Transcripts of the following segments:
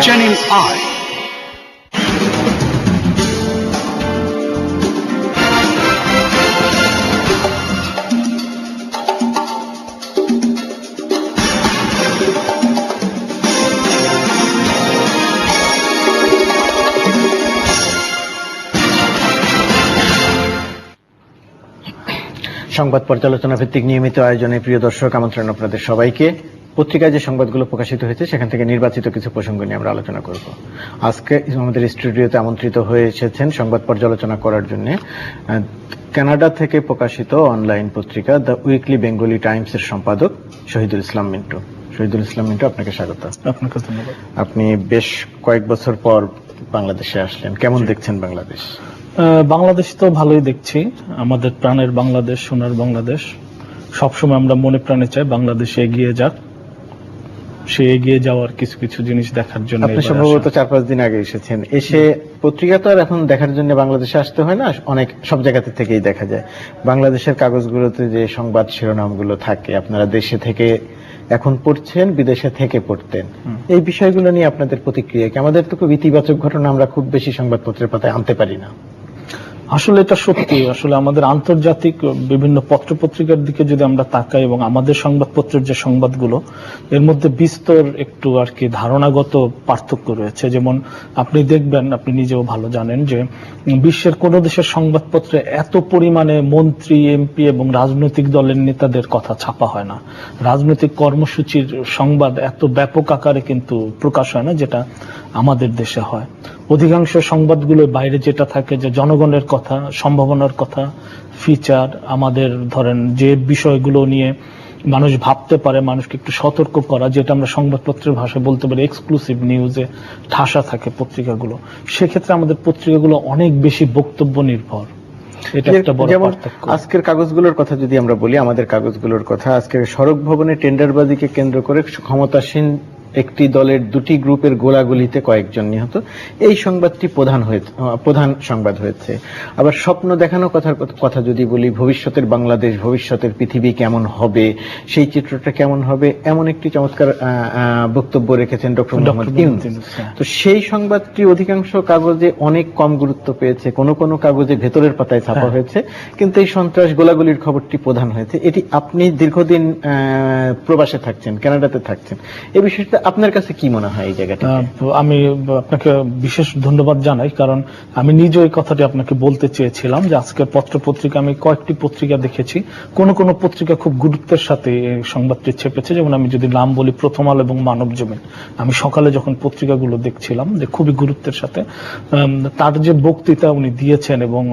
Channel I. সংবাদ পর্যালোচনা ভিত্তিক নিয়মিত আয়োজনে প্রিয় দর্শক, আমন্ত্রণ আপনাদের সবাইকে। পত্রিকায় যে সংবাদগুলো প্রকাশিত হয়েছে সেখান থেকে নির্বাচিত কিছু প্রসঙ্গ নিয়ে আমরা আলোচনা করব। আজকে আমাদের স্টুডিওতে আমন্ত্রিত হয়ে এসেছেন সংবাদ পর্যালোচনা করার জন্য কানাডা থেকে প্রকাশিত অনলাইন পত্রিকা দ্য উইকলি বেঙ্গলি টাইমস এর সম্পাদক শহীদুল ইসলাম মিন্টু। শহীদুল ইসলাম মিন্টু, আপনাকে স্বাগত। আপনাকে ধন্যবাদ। আপনি বেশ কয়েক বছর পর বাংলাদেশে আসলেন, কেমন দেখছেন বাংলাদেশ? বাংলাদেশ তো ভালোই দেখছি, আমাদের প্রাণের বাংলাদেশ, সোনার বাংলাদেশ। সবসময় আমরা মনে প্রাণে চাই বাংলাদেশে এগিয়ে যাক, সে এগিয়ে যাওয়ার কিছু কিছু জিনিস দেখার জন্য। আপনি সম্ভবত 4-5 দিন আগে এসেছেন। এসে পত্রিকা তো আর এখন দেখার জন্য বাংলাদেশে আসতে হয় না, অনেক সব জায়গাতে থেকেই দেখা যায়। বাংলাদেশের কাগজগুলোতে যে সংবাদ শিরোনামগুলো থাকে, আপনারা দেশে থেকে এখন পড়ছেন, বিদেশে থেকে পড়তেন, এই বিষয়গুলো নিয়ে আপনাদের প্রতিক্রিয়া কি? আমাদের তো খুব ইতিবাচক ঘটনা আমরা খুব বেশি সংবাদপত্রের পাতায় আনতে পারি না। আসলে এটা সত্যি, আসলে আমাদের আন্তর্জাতিক বিভিন্ন পত্রপত্রিকার দিকে যদি আমরা তাকাই এবং আমাদের সংবাদপত্রের যে সংবাদগুলো, এর মধ্যে বিস্তর একটু আর কি ধারণাগত পার্থক্য রয়েছে। যেমন আপনি দেখবেন, আপনি নিজেও ভালো জানেন যে বিশ্বের কোন দেশের সংবাদপত্রে এত পরিমাণে মন্ত্রী, এমপি এবং রাজনৈতিক দলের নেতাদের কথা ছাপা হয় না। রাজনৈতিক কর্মসূচির সংবাদ এত ব্যাপক আকারে কিন্তু প্রকাশ হয় না, যেটা আমাদের দেশে হয়। অধিকাংশ সংবাদগুলোর বাইরে যেটা থাকে, যে জনগণের কথা, সম্ভাবনার কথা, ফিচার, আমাদের ধরেন যে বিষয়গুলো নিয়ে মানুষ ভাবতে পারে, মানুষকে একটু সতর্ক করা, যেটা আমরা সংবাদপত্রের ভাষায় বলতে পারি এক্সক্লুসিভ নিউজে ঠাসা থাকে পত্রিকাগুলো। সেক্ষেত্রে আমাদের পত্রিকাগুলো অনেক বেশি বক্তব্য নির্ভর। এটা একটা বড় পার্থক্য। আজকের কাগজগুলোর কথা যদি আমরা বলি, আমাদের কাগজগুলোর কথা, আজকের সড়ক ভবনে টেন্ডারবাজিকে কেন্দ্র করে ক্ষমতাসীন একটি দলের দুটি গ্রুপের গোলাগুলিতে কয়েকজন নিহত, এই সংবাদটি প্রধান সংবাদ হয়েছে। আবার স্বপ্ন দেখানো কথা যদি বলি, ভবিষ্যতের বাংলাদেশ, ভবিষ্যতের পৃথিবী কেমন হবে, সেই চিত্রটা কেমন হবে, এমন একটি চমৎকার বক্তব্য রেখেছেন ডক্টর মোহাম্মদ ইউনূস। তো সেই সংবাদটি অধিকাংশ কাগজে অনেক কম গুরুত্ব পেয়েছে, কোনো কোনো কাগজে ভেতরের পাতায় ছাপা হয়েছে, কিন্তু এই সন্ত্রাস গোলাগুলির খবরটি প্রধান হয়েছে। এটি আপনি দীর্ঘদিন প্রবাসে থাকছেন, কানাডাতে থাকছেন, এই বিষয়টা আপনার কাছে কি মনে হয় এই জায়গাটা? আমি আপনাকে বিশেষ ধন্যবাদ জানাই, কারণ আমি নিজে এই কথাটি আপনাকে বলতে চেয়েছিলাম যে আজকের পত্রপত্রিকা, আমি কয়েকটি পত্রিকা দেখেছি, কোন কোন পত্রিকা খুব গুরুত্বের সাথে এই সংবাদটি ছেপেছে। যেমন আমি যদি নাম বলি, প্রথম আলো এবং মানব জমিন। আমি সকালে যখন পত্রিকাগুলো দেখছিলাম, যে খুবই গুরুত্বের সাথে তার যে বক্তৃতা উনি দিয়েছেন, এবং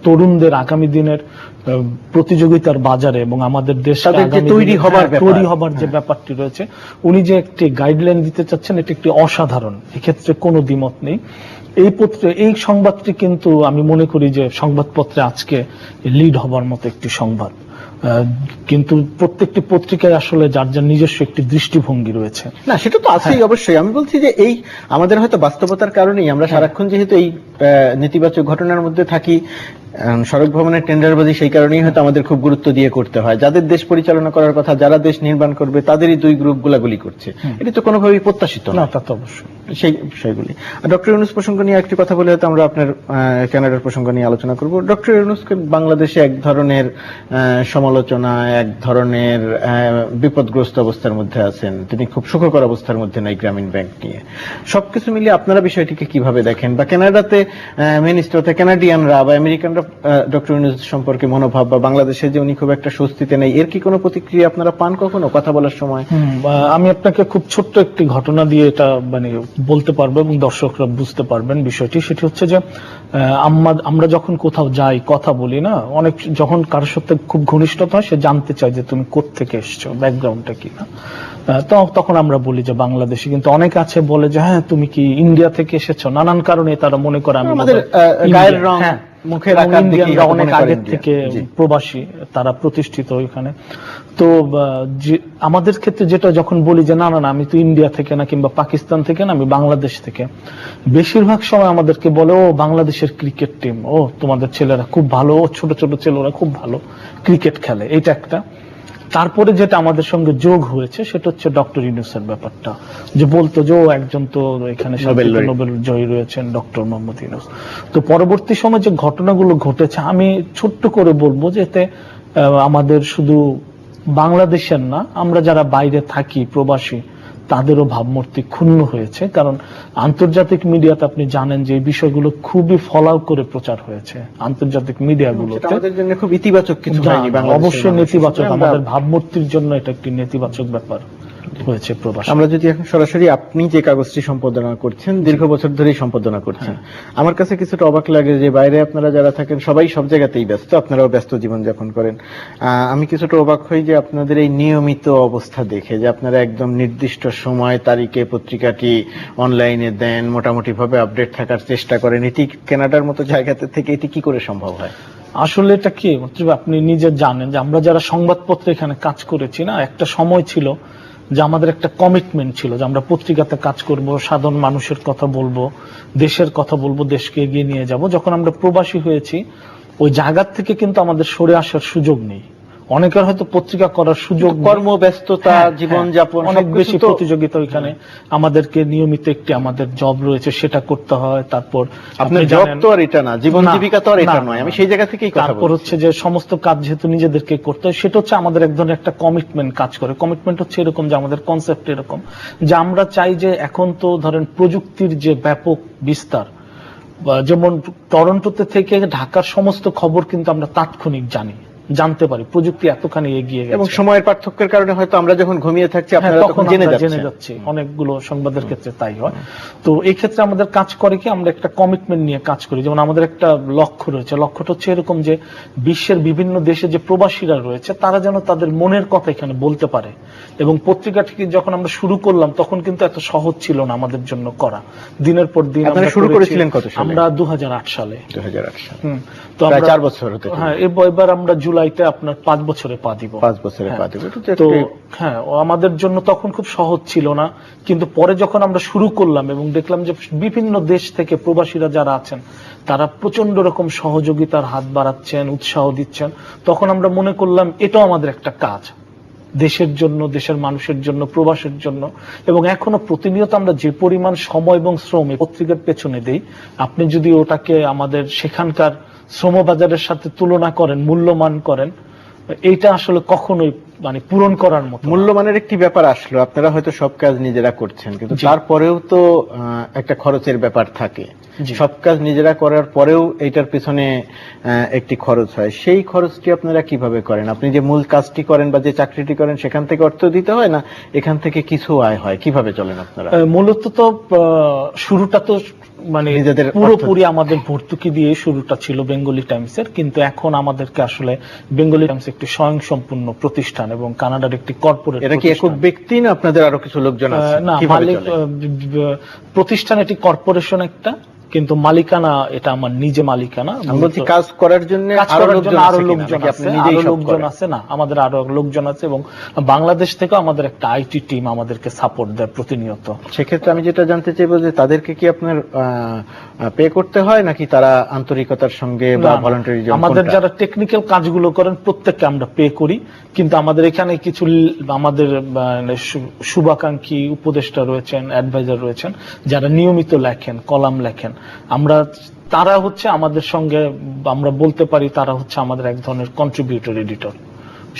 তরুণদের আগামী দিনের প্রতিযোগিতার বাজারে এবং আমাদের দেশ তৈরি হবার যে ব্যাপারটি রয়েছে, উনি যে একটি গাইডলাইন দিতে চাচ্ছেন, এটি একটি অসাধারণ, এক্ষেত্রে কোনো দ্বিমত নেই। এই সংবাদটি কিন্তু আমি মনে করি যে সংবাদপত্রে আজকে লিড হবার মতো একটি সংবাদ। কিন্তু প্রত্যেকটি পত্রিকায় আসলে যার যার নিজস্ব একটি দৃষ্টিভঙ্গি রয়েছে। না, সেটা তো আছেই, অবশ্যই। আমি বলছি যে এই আমাদের হয়তো বাস্তবতার কারণেই আমরা সারাক্ষণ যেহেতু এই নেতিবাচক ঘটনার মধ্যে থাকি, সড়ক ভবনের টেন্ডারবাজি সেই কারণেই হয়তো আমাদের খুব গুরুত্ব দিয়ে করতে হয়। যাদের দেশ পরিচালনা করার কথা, যারা দেশ নির্মাণ করবে, তাদেরই দুই গ্রুপ গোলাগুলি করছে, এটি তো কোনোভাবেই প্রত্যাশিত না। তা তো অবশ্যই সেই বিষয়গুলি। ডক্টর ইউনূস প্রসঙ্গ নিয়ে একটি কথা বলে হয়তো আমরা আপনার কানাডার প্রসঙ্গ নিয়ে আলোচনা করব। ডক্টর ইউনূসকে বাংলাদেশে এক ধরনের সমালোচনা, এক ধরনের বিপদগ্রস্ত অবস্থার মধ্যে আছেন, তিনি খুব সুখকর অবস্থার মধ্যে নাই গ্রামীণ ব্যাংক নিয়ে। সবকিছু মিলিয়ে আপনারা বিষয়টিকে কিভাবে দেখেন, বা কানাডাতে মিনিস্টারতে কানাডিয়ানরা বা আমেরিকানরা ডক্টর ইউনূস সম্পর্কে মনোভাব, বা বাংলাদেশে যে উনি খুব একটা স্বস্তিতে নেই, এর কি কোনো প্রতিক্রিয়া আপনারা পান কখনো কথা বলার সময়? আমি আপনাকে খুব ছোট্ট একটি ঘটনা দিয়ে এটা মানে বলতে পারবো এবং দর্শকরা বুঝতে পারবেন বিষয়টি। সেটি হচ্ছে যে আমরা যখন কোথাও যাই, কথা বলি না, অনেক যখন কারোর সাথে খুব ঘনিষ্ঠতা হয়, সে জানতে চায় যে তুমি কোত্থেকে এসছো, ব্যাকগ্রাউন্ডটা কি না। তখন আমরা বলি যে বাংলাদেশি, কিন্তু অনেক আছে বলে যে হ্যাঁ তুমি কি ইন্ডিয়া থেকে এসেছো, নানান কারণে তারা মনে করে আমি গায়ের রং, মুখের আকার দেখে অনেক আগের থেকে প্রবাসী, তারা প্রতিষ্ঠিত ওইখানে। তো আমাদের ক্ষেত্রে যেটা যখন বলি যে না না না, আমি তো ইন্ডিয়া থেকে না, কিংবা পাকিস্তান থেকে না, আমি বাংলাদেশ থেকে, বেশিরভাগ সময় আমাদেরকে বলে ও বাংলাদেশের ক্রিকেট টিম, ও তোমাদের ছেলেরা খুব ভালো, ও ছোট ছোট ছেলেরা খুব ভালো ক্রিকেট খেলে। এটা একটা। তারপরে যেটা আমাদের সঙ্গে যোগ হয়েছে সেটা হচ্ছে ডক্টর ইউনূসের ব্যাপারটা, যে বলতো যে ও একজন তো এখানে নোবেল জয়ী রয়েছেন ডক্টর মোহাম্মদ ইউনূস। তো পরবর্তী সময় যে ঘটনাগুলো ঘটেছে, আমি ছোট্ট করে বলবো যে এতে আমাদের শুধু বাংলাদেশের না, আমরা যারা বাইরে থাকি প্রবাসী তাদেরও ভাবমূর্তি ক্ষুণ্ণ হয়েছে। কারণ আন্তর্জাতিক মিডিয়াতে আপনি জানেন যে এই বিষয়গুলো খুবই ফলাও করে প্রচার হয়েছে আন্তর্জাতিক মিডিয়াগুলোতে। আমাদের জন্য খুব ইতিবাচক কিছু হয়নি, অবশ্যই নেতিবাচক, আমাদের ভাবমূর্তির জন্য এটা একটি নেতিবাচক ব্যাপার হয়েছে প্রবাস। আমরা যদি এখন সরাসরি আপনি যে কাগজটি সম্পাদনা করছেন, দীর্ঘ বছর ধরেই সম্পাদনা করছেন, আমার কাছে কিছুটা অবাক লাগে যে বাইরে আপনারা যারা থাকেন সবাই সব জায়গাতেই ব্যস্ত, আপনারাও ব্যস্ত জীবনযাপন করেন। আমি কিছুটা অবাক হই যে আপনাদের এই নিয়মিত অবস্থা দেখে, যে আপনারা একদম নির্দিষ্ট সময় তারিখে পত্রিকাটি অনলাইনে দেন, মোটামুটি ভাবে আপডেট থাকার চেষ্টা করেন, এটি কানাডার মতো জায়গাতে থেকে এটি কি করে সম্ভব হয়? আসলে এটা কি, আপনি নিজে জানেন যে আমরা যারা সংবাদপত্রে এখানে কাজ করেছি না, একটা সময় ছিল যে আমাদের একটা কমিটমেন্ট ছিল যে আমরা পত্রিকাতে কাজ করব, সাধারণ মানুষের কথা বলবো, দেশের কথা বলবো, দেশকে এগিয়ে নিয়ে যাব। যখন আমরা প্রবাসী হয়েছি ওই জায়গা থেকে কিন্তু আমাদের সরে আসার সুযোগ নেই। অনেকের হয়তো পত্রিকা করার সুযোগ, কর্মব্যস্ততা, জীবনযাপন অনেক বেশি প্রতিযোগিতা ওইখানে, আমাদেরকে নিয়মিত একটি আমাদের জব রয়েছে সেটা করতে হয়। তারপর আপনার জব তো আর এটা না, জীবন জীবিকা তো আর এটা নয়, আমি সেই জায়গা থেকেই কথা বলছি। তারপর হচ্ছে যে সমস্ত কাজ যেহেতু নিজেদেরকে করতে হয়, সেটা হচ্ছে আমাদের এক ধরনের একটা কমিটমেন্ট কাজ করে। কমিটমেন্ট হচ্ছে এরকম যে আমাদের কনসেপ্ট এরকম যে আমরা চাই যে এখন তো ধরেন প্রযুক্তির যে ব্যাপক বিস্তার, যেমন টরন্টোতে থেকে ঢাকার সমস্ত খবর কিন্তু আমরা তাৎক্ষণিক জানতে পারি, প্রযুক্তি এতখানি এগিয়ে গেছে। এবং সময়ের পার্থক্যের কারণে হয়তো আমরা যখন ঘুমিয়ে থাকছি আপনারা তখন জেনে যাচ্ছি, অনেকগুলো সংবাদের ক্ষেত্রে তাই হয়। তো এই ক্ষেত্রে আমাদের কাজ করে কি, আমরা একটা কমিটমেন্ট নিয়ে কাজ করি। যেমন আমাদের একটা লক্ষ্য রয়েছে, লক্ষ্যটা হচ্ছে এরকম যে বিশ্বের বিভিন্ন দেশে যে প্রবাসীরা রয়েছে তারা যেন তাদের মনের কথা এখানে বলতে পারে। এবং পত্রিকাটি যখন আমরা শুরু করলাম তখন কিন্তু এত সহজ ছিল না আমাদের জন্য করা। দিনের পর দিন আমরা শুরু করেছিলেন কত সালে? আমরা 2008 সালে। 2008 সালে, তো প্রায় 4 বছর হতে। হ্যাঁ, এবার আমরা জুলাইতে আপনার 5 বছরে পা দিব। 5 বছরে পা দিব। তো হ্যাঁ, আমাদের জন্য তখন খুব সহজ ছিল না, কিন্তু পরে যখন আমরা শুরু করলাম এবং দেখলাম যে বিভিন্ন দেশ থেকে প্রবাসীরা যারা আছেন তারা প্রচন্ড রকম সহযোগিতার হাত বাড়াচ্ছেন, উৎসাহ দিচ্ছেন, তখন আমরা মনে করলাম এটাও আমাদের একটা কাজ, দেশের জন্য, দেশের মানুষের জন্য, প্রবাসের জন্য। এবং এখনো প্রতিনিয়ত আমরা যে পরিমাণ সময় এবং শ্রম এই পত্রিকার পেছনে দেই, আপনি যদি ওটাকে আমাদের সেখানকার শ্রমবাজারের সাথে তুলনা করেন, মূল্যমান করেন, এইটা আসলে কখনোই মানে পূরণ করার মতো। মূল্যমানের একটি ব্যাপার আসলো, আপনারা হয়তো সব কাজ নিজেরা করছেন, কিন্তু তারপরেও তো একটা খরচের ব্যাপার থাকে। সব কাজ নিজেরা করার পরেও এইটার পিছনে একটি খরচ হয়, সেই খরচটি আপনারা কিভাবে করেন? আপনি যে মূল কাজটি করেন বা যে চাকরিটি করেন সেখান থেকে অর্থ দিতে হয় না, এখান থেকে কিছু আয় হয়, কিভাবে চলেন আপনারা? মূলত তো শুরুটা তো মানে পুরোপুরি আমাদের ভর্তুকি দিয়ে শুরুটা ছিল বেঙ্গলি টাইমসের, কিন্তু এখন আমাদেরকে আসলে বেঙ্গলি টাইমস একটি স্বয়ংসম্পূর্ণ প্রতিষ্ঠান এবং কানাডার একটি কর্পোরেট। এটা কি একক ব্যক্তি না আপনাদের আরো কিছু লোকজন আছে? না, মালিক প্রতিষ্ঠান, এটি কর্পোরেশন একটা, কিন্তু মালিকানা এটা আমার নিজে মালিকানা। কাজ করার জন্য আরো লোকজন আছে না, আমাদের আরো লোকজন আছে এবং বাংলাদেশ থেকে আমাদের একটা আইটি টিম আমাদেরকে সাপোর্ট দেয় প্রতিনিয়ত। সেক্ষেত্রে আমি যেটা জানতে চাইবো যে তাদেরকে কি আপনার পে করতে হয় নাকি তারা আন্তরিকতার সঙ্গে বা ভলান্টারি? আমাদের যারা টেকনিক্যাল কাজগুলো করেন প্রত্যেককে আমরা পে করি, কিন্তু আমাদের এখানে কিছু আমাদের শুভাকাঙ্ক্ষী উপদেষ্টা রয়েছেন, অ্যাডভাইজার রয়েছেন, যারা নিয়মিত লেখেন, কলাম লেখেন, আমরা তারা হচ্ছে আমাদের সঙ্গে, আমরা বলতে পারি তারা হচ্ছে আমাদের এক ধরনের কন্ট্রিবিউটর এডিটর,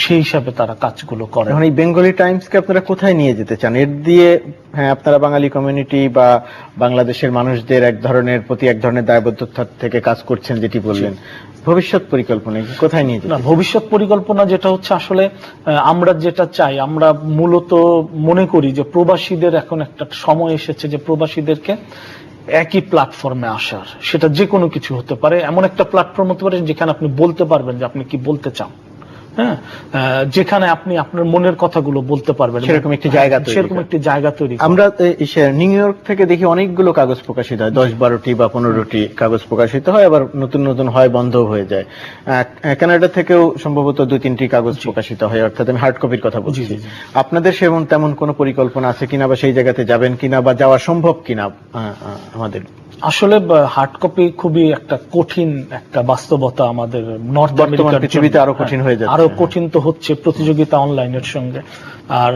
সেই হিসাবে তারা কাজগুলো করে। এখন এই বেঙ্গলি টাইমসকে আপনারা কোথায় নিয়ে যেতে চান? এর দিয়ে হ্যাঁ আপনারা বাঙালি কমিউনিটি বা বাংলাদেশের মানুষদের এক ধরনের প্রতি এক ধরনের দায়বদ্ধতা থেকে কাজ করছেন যেটি বললেন, ভবিষ্যৎ পরিকল্পনা কোথায় নিয়ে যাবেন? ভবিষ্যৎ পরিকল্পনা যেটা হচ্ছে আসলে আমরা যেটা চাই, আমরা মূলত মনে করি যে প্রবাসীদের এখন একটা সময় এসেছে যে প্রবাসীদেরকে একই প্ল্যাটফর্মে আসার, সেটা যে কোনো কিছু হতে পারে, এমন একটা প্ল্যাটফর্ম হতে পারে যেখানে আপনি বলতে পারবেন যে আপনি কি বলতে চান, হ্যাঁ, যেখানে আপনি আপনার মনের কথাগুলো বলতে পারবেন, সেরকম একটি জায়গা তৈরি। আমরা নিউ ইয়র্ক থেকে দেখি অনেকগুলো কাগজ প্রকাশিত হয়, 10-12টি বা 15টি কাগজ প্রকাশিত হয়, আবার নতুন নতুন হয়, বন্ধ হয়ে যায়। কানাডা থেকেও সম্ভবত 2-3টি কাগজ প্রকাশিত হয়, অর্থাৎ আমি হার্ড কপির কথা বলছি। আপনাদের তেমন কোনো পরিকল্পনা আছে কিনা, বা সেই জায়গাতে যাবেন কিনা, বা যাওয়া সম্ভব কিনা আমাদের? আসলে হার্ড কপি খুবই একটা কঠিন একটা বাস্তবতা আমাদের নর্থ বর্তমান আমেরিকার পৃথিবীতে আরো কঠিন হয়ে যাচ্ছে। আরো কঠিন তো হচ্ছে প্রতিযোগিতা অনলাইনের সঙ্গে। আর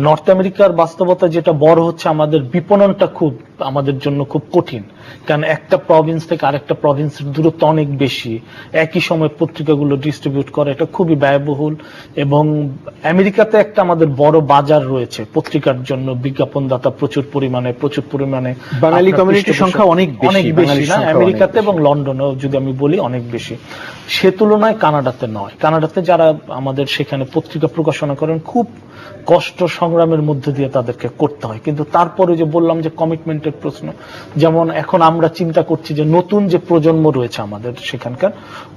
নর্থ আমেরিকার বাস্তবতা যেটা বড় হচ্ছে, আমাদের বিপণনটা খুব আমাদের জন্য খুব কঠিন, কারণ একটা প্রভিন্স থেকে আরেকটা প্রভিন্সের দূরত্ব অনেক বেশি, একই সময় পত্রিকাগুলো ডিস্ট্রিবিউট করা এটা খুবই ব্যয়বহুল। এবং আমেরিকাতে একটা আমাদের বড় বাজার রয়েছে পত্রিকার জন্য, বিজ্ঞাপনদাতা প্রচুর পরিমাণে বাঙালি আপনার কমিউনিটির সংখ্যা অনেক অনেক বেশি বেশি না আমেরিকাতে এবং লন্ডনেও যদি আমি বলি অনেক বেশি। সে তুলনায় কানাডাতে নয়। কানাডাতে যারা আমাদের সেখানে পত্রিকা প্রকাশনা করেন খুব কষ্ট সংগ্রামের মধ্যে দিয়ে তাদেরকে করতে হয়, কিন্তু তারপরে যে বললাম যে কমিটমেন্টের প্রশ্ন, যেমন এখন আমরা চিন্তা করছি যে নতুন যে প্রজন্ম রয়েছে আমাদের সেখানকার,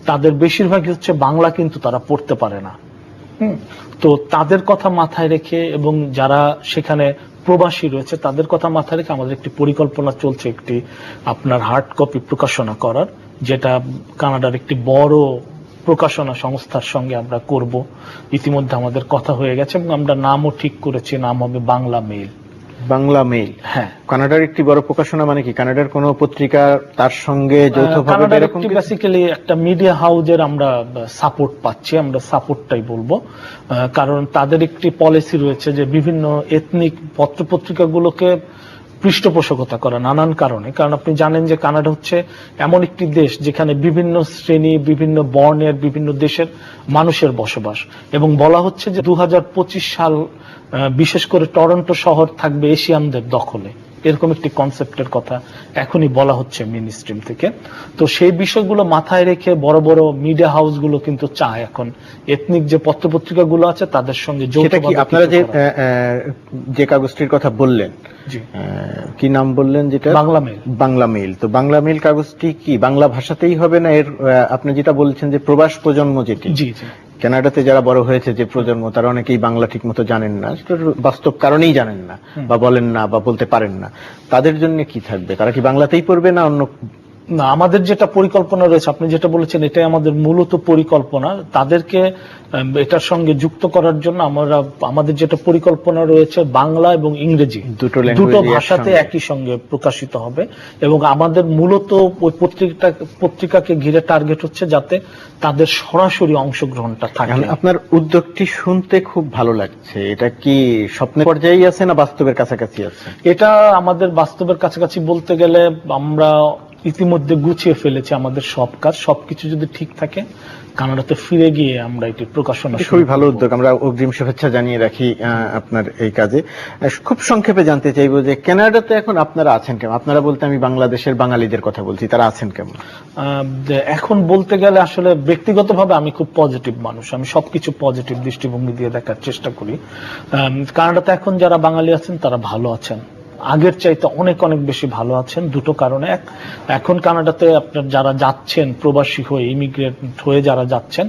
তাদের বেশিরভাগই হচ্ছে বাংলা কিন্তু তারা পড়তে পারে না। তো তাদের কথা মাথায় রেখে এবং যারা সেখানে প্রবাসী রয়েছে তাদের কথা মাথায় রেখে আমাদের একটি পরিকল্পনা চলছে, একটি আপনার হার্ড কপি প্রকাশনা করার, যেটা কানাডার একটি বড় প্রকাশনা সংস্থার সঙ্গে আমরা করব। ইতিমধ্যে আমাদের কথা হয়ে গেছে এবং আমরা নামও ঠিক করেছি, নাম হবে বাংলা মেইল। বাংলা মেইল, হ্যাঁ। কানাডার একটি বড় প্রকাশনা মানে কি? কানাডার কোন পত্রিকা তার সঙ্গে যৌথভাবে এরকম কিছু? বেসিক্যালি একটা মিডিয়া হাউজের আমরা সাপোর্ট পাচ্ছি, আমরা সাপোর্টটাই বলবো। কারণ তাদের একটি পলিসি রয়েছে যে বিভিন্ন এথনিক পত্রপত্রিকাগুলোকে পৃষ্ঠপোষকতা করা নানান কারণে। কারণ আপনি জানেন যে কানাডা হচ্ছে এমন একটি দেশ যেখানে বিভিন্ন শ্রেণী, বিভিন্ন বর্ণের, বিভিন্ন দেশের মানুষের বসবাস, এবং বলা হচ্ছে যে 2025 সাল বিশেষ করে টরন্টো শহর থাকবে এশিয়ানদের দখলে, এরকম একটি কনসেপ্টের কথা এখনই বলা হচ্ছে মিনিস্ট্রিম থেকে। তো সেই বিষয়গুলো মাথায় রেখে বড় বড় মিডিয়া হাউসগুলো কিন্তু চায় এখন এথনিক যে পত্রপত্রিকাগুলো আছে তাদের সঙ্গে যৌথভাবে। আপনারা যে কাগজটির কথা বললেন, কি নাম বললেন যেটা? বাংলা মেইল। বাংলা মেইল। তো বাংলা মেইল কাগজটি কি বাংলা ভাষাতেই হবে না? এর আপনি যেটা বলছেন যে প্রবাস প্রজন্ম, যেটি জি জি কানাডাতে যারা বড় হয়েছে যে প্রজন্ম, তারা অনেকেই বাংলা ঠিক মতো জানেন না, সেটার বাস্তব কারণেই জানেন না বা বলেন না বা বলতে পারেন না, তাদের জন্য কি থাকবে? তারা কি বাংলাতেই পড়বে না অন্য? না, আমাদের যেটা পরিকল্পনা রয়েছে, আপনি যেটা বলেছেন এটাই আমাদের মূলত পরিকল্পনা। তাদেরকে এটার সঙ্গে যুক্ত করার জন্য আমাদের যেটা পরিকল্পনা রয়েছে, বাংলা এবং ইংরেজি দুটো ভাষাতে একই সঙ্গে প্রকাশিত হবে। এবং আমাদের মূলত ওই পত্রিকাকে ঘিরে টার্গেট হচ্ছে যাতে তাদের সরাসরি অংশগ্রহণটা থাকে। আপনার উদ্যোগটি শুনতে খুব ভালো লাগছে। এটা কি স্বপ্নের পর্যায়েই আছে না বাস্তবের কাছাকাছি আছে? এটা আমাদের বাস্তবের কাছাকাছি বলতে গেলে আমরা ইতিমধ্যে গুছিয়ে ফেলেছি আমাদের সব কাজ। সবকিছু যদি ঠিক থাকে কানাডাতে ফিরে গিয়ে আমরা এটি প্রকাশনা। খুবই ভালো উদ্যোগ, আমরা অগ্রিম শুভেচ্ছা জানিয়ে রাখি আপনার এই কাজে। খুব সংক্ষেপে জানতে চাইবো যে কানাডাতে এখন আপনারা আছেন কেমন? আপনারা বলতে আমি বাংলাদেশের বাঙালিদের কথা বলছি, তারা আছেন কেমন? এখন বলতে গেলে আসলে ব্যক্তিগতভাবে আমি খুব পজিটিভ মানুষ, আমি সবকিছু পজিটিভ দৃষ্টিভঙ্গি দিয়ে দেখার চেষ্টা করি। কানাডাতে এখন যারা বাঙালি আছেন তারা ভালো আছেন, আগের চাইতে অনেক অনেক বেশি ভালো আছেন। দুটো কারণে, এখন কানাডাতে আপনার যারা যাচ্ছেন প্রবাসী হয়ে, ইমিগ্রেন্ট হয়ে যারা যাচ্ছেন,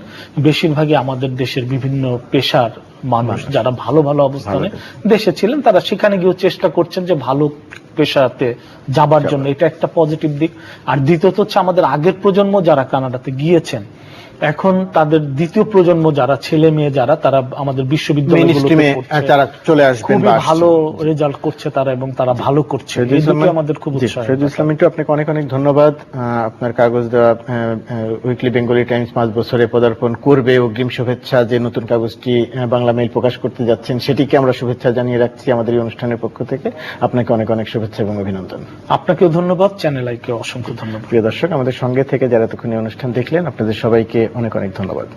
বেশিরভাগই আমাদের দেশের বিভিন্ন পেশার মানুষ যারা ভালো ভালো অবস্থানে দেশে ছিলেন, তারা সেখানে গিয়েও চেষ্টা করছেন যে ভালো পেশাতে যাবার জন্য। এটা একটা পজিটিভ দিক। আর দ্বিতীয়ত হচ্ছে আমাদের আগের প্রজন্ম যারা কানাডাতে গিয়েছেন, এখন তাদের দ্বিতীয় প্রজন্ম যারা ছেলে মেয়ে যারা, তারা আমাদের বিশ্ববিদ্যালয়গুলোতে চলে আসবে, খুবই ভালো রেজাল্ট করছে তারা এবং তারা ভালো করছে। এই দুটো আমাদের খুব উৎসাহ। শহীদুল ইসলাম মিন্টু, আপনাকে অনেক অনেক ধন্যবাদ। আপনার কাগজ দেওয়া উইকলি বেঙ্গলি টাইমস 5 বছরে পদার্পণ করবে। অগ্রিম শুভেচ্ছা, যে নতুন কাগজটি বাংলা মেইল প্রকাশ করতে যাচ্ছেন সেটিকে আমরা শুভেচ্ছা জানিয়ে রাখছি আমাদের এই অনুষ্ঠানের পক্ষ থেকে। আপনাকে অনেক অনেক শুভেচ্ছা এবং অভিনন্দন। আপনাকেও ধন্যবাদ, চ্যানেল আইকে অসংখ্য ধন্যবাদ। প্রিয় দর্শক, আমাদের সঙ্গে থেকে যারা এতক্ষণ এই অনুষ্ঠান দেখলেন, আপনাদের সবাইকে অনেক অনেক ধন্যবাদ।